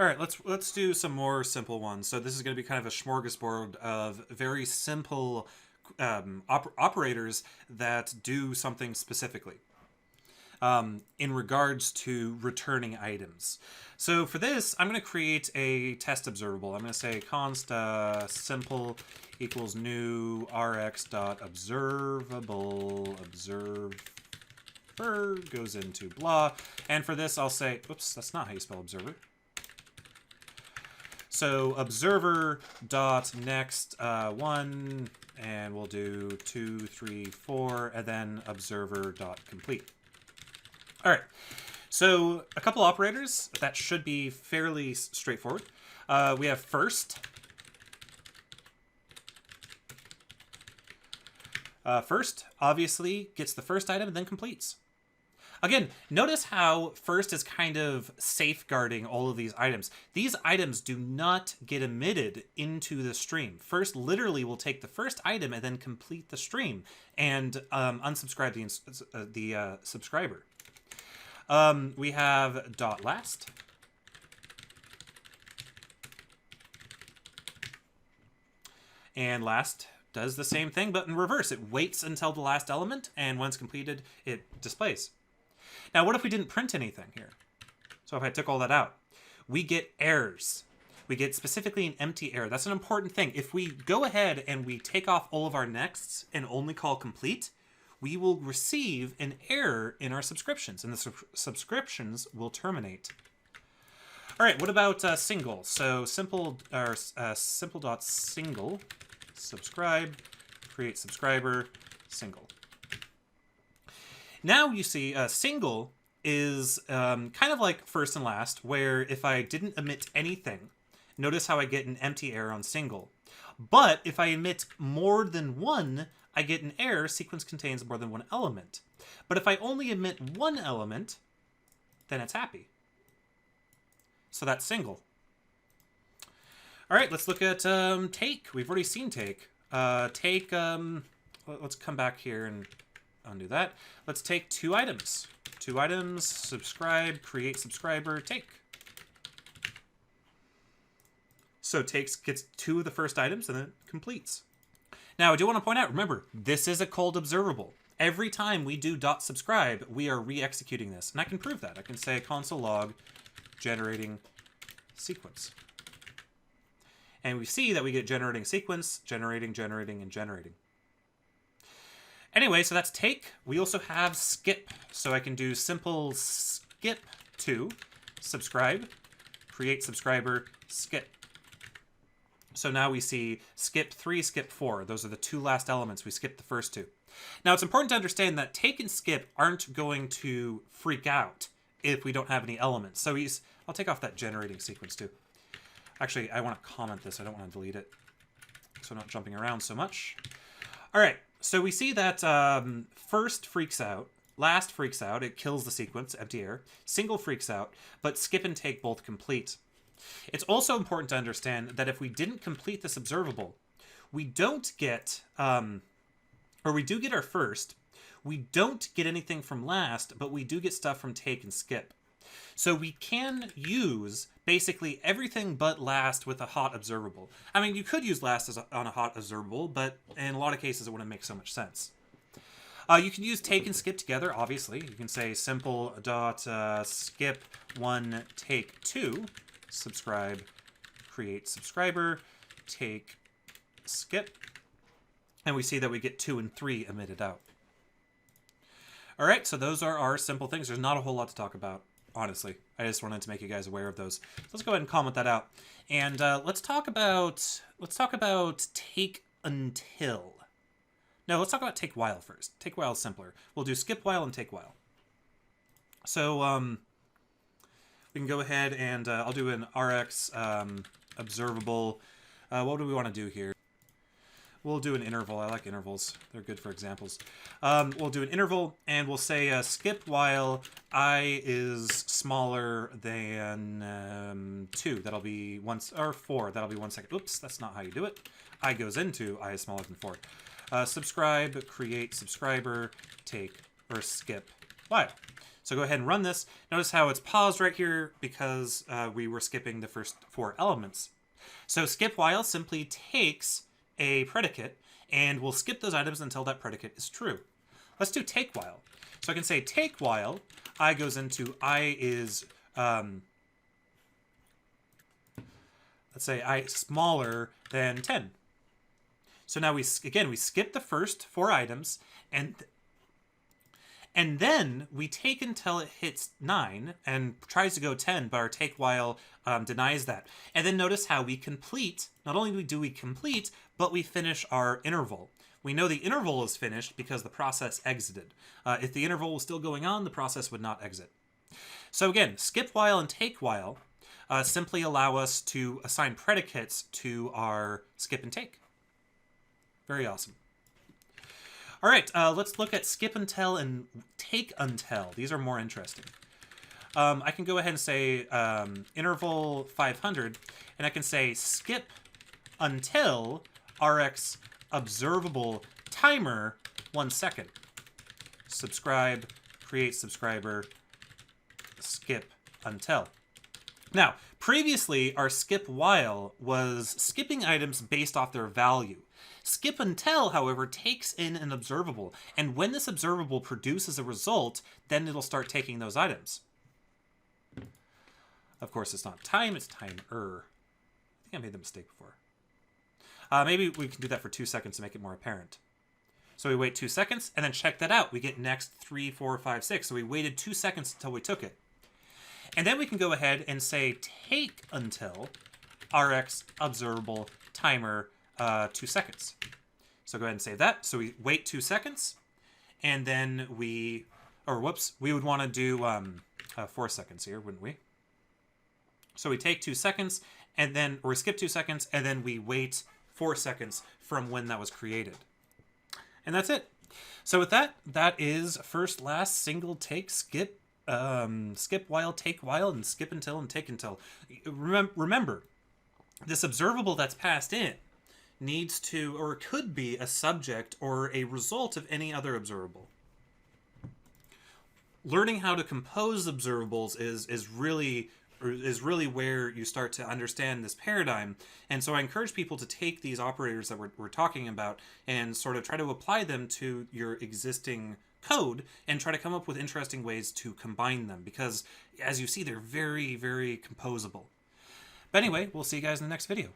All right, let's do some more simple ones. So this is going to be kind of a smorgasbord of very simple operators that do something specifically in regards to returning items. So for this, I'm going to create a test observable. I'm going to say const simple equals new rx.observable observer goes into blah. And for this, I'll say, oops, that's not how you spell observer. So observer dot next one, and we'll do 2, 3, 4, and then observer dot complete. All right. So a couple operators that should be fairly straightforward. We have first. First obviously gets the first item and then completes. Again, notice how first is kind of safeguarding all of these items. These items do not get emitted into the stream. First literally will take the first item and then complete the stream and unsubscribe the subscriber. We have dot last. And last does the same thing, but in reverse. It waits until the last element, and once completed, it displays. Now, what if we didn't print anything here? So if I took all that out, we get errors. We get specifically an empty error. That's an important thing. If we go ahead and we take off all of our nexts and only call complete, we will receive an error in our subscriptions, and the subscriptions will terminate. All right, what about single? So simple.single, subscribe, create subscriber, single. Now you see single is kind of like first and last, where if I didn't emit anything, notice how I get an empty error on single. But if I emit more than one, I get an error, sequence contains more than one element. But if I only emit one element, then it's happy. So that's single. All right, let's look at take. We've already seen take. Take, let's come back here and undo that. Let's take two items. Two items, subscribe, create subscriber, take. So takes gets two of the first items and then it completes. Now I do want to point out, remember, this is a cold observable. Every time we do .subscribe, we are re-executing this. And I can prove that. I can say console log generating sequence. And we see that we get generating sequence, generating, generating, and generating. Anyway, so that's take. We also have skip. So I can do simple skip to subscribe, create subscriber, skip. So now we see skip 3, skip 4. Those are the two last elements. We skipped the first two. Now it's important to understand that take and skip aren't going to freak out if we don't have any elements. So I'll take off that generating sequence too. Actually, I want to comment this. I don't want to delete it, so I'm not jumping around so much. All right. So we see that first freaks out, last freaks out, it kills the sequence, empty error, single freaks out, but skip and take both complete. It's also important to understand that if we didn't complete this observable, we don't get, or we do get our first, we don't get anything from last, but we do get stuff from take and skip. So we can use basically everything but last with a hot observable. I mean, you could use last on a hot observable, but in a lot of cases it wouldn't make so much sense. You can use take and skip together, obviously. You can say simple dot skip 1 take 2, subscribe, create subscriber, take, skip. And we see that we get 2 and 3 emitted out. All right, so those are our simple things. There's not a whole lot to talk about, honestly. I just wanted to make you guys aware of those. So let's go ahead and comment that out. And let's talk about take until. No, let's talk about take while first. Take while is simpler. We'll do skip while and take while. So we can go ahead and I'll do an Rx observable. What do we want to do here? We'll do an interval. I like intervals. They're good for examples. We'll do an interval, and we'll say skip while I is smaller than 2. That'll be 1, or 4. That'll be 1 second. Oops, that's not how you do it. I goes into I is smaller than 4. Subscribe, create subscriber, take, or skip while. So go ahead and run this. Notice how it's paused right here because we were skipping the first 4 elements. So skip while simply takes a predicate and we'll skip those items until that predicate is true. Let's do take while. So I can say take while I goes into I is, let's say I smaller than 10. So now we skip the first 4 items and then we take until it hits 9 and tries to go 10, but our take while denies that. And then notice how we complete, not only do we complete, but we finish our interval. We know the interval is finished because the process exited. If the interval was still going on, the process would not exit. So again, skip while and take while simply allow us to assign predicates to our skip and take. Very awesome. All right, let's look at skip until and take until. These are more interesting. I can go ahead and say interval 500, and I can say skip until Rx observable timer 1 second. Subscribe, create subscriber, skip until. Now, previously, our skip while was skipping items based off their value. Skip until, however, takes in an observable, and when this observable produces a result, then it'll start taking those items. Of course, it's not time, it's timer. I think I made the mistake before. Maybe we can do that for 2 seconds to make it more apparent. So we wait 2 seconds, and then check that out. We get next 3, 4, 5, 6. So we waited 2 seconds until we took it. And then we can go ahead and say take until Rx observable timer 2 seconds. So go ahead and save that. So we wait 2 seconds, and then we would want to do 4 seconds here, wouldn't we? So we take 2 seconds, and then, or skip 2 seconds, and then we wait 4 seconds from when that was created. And that's it. So with that, that is first, last, single, take, skip, skip while, take while, and skip until, and take until. Remember, this observable that's passed in needs to, or could be, a subject or a result of any other observable. Learning how to compose observables is really where you start to understand this paradigm. And so I encourage people to take these operators that we're talking about and sort of try to apply them to your existing code and try to come up with interesting ways to combine them, because as you see, they're very, very composable. But anyway, we'll see you guys in the next video.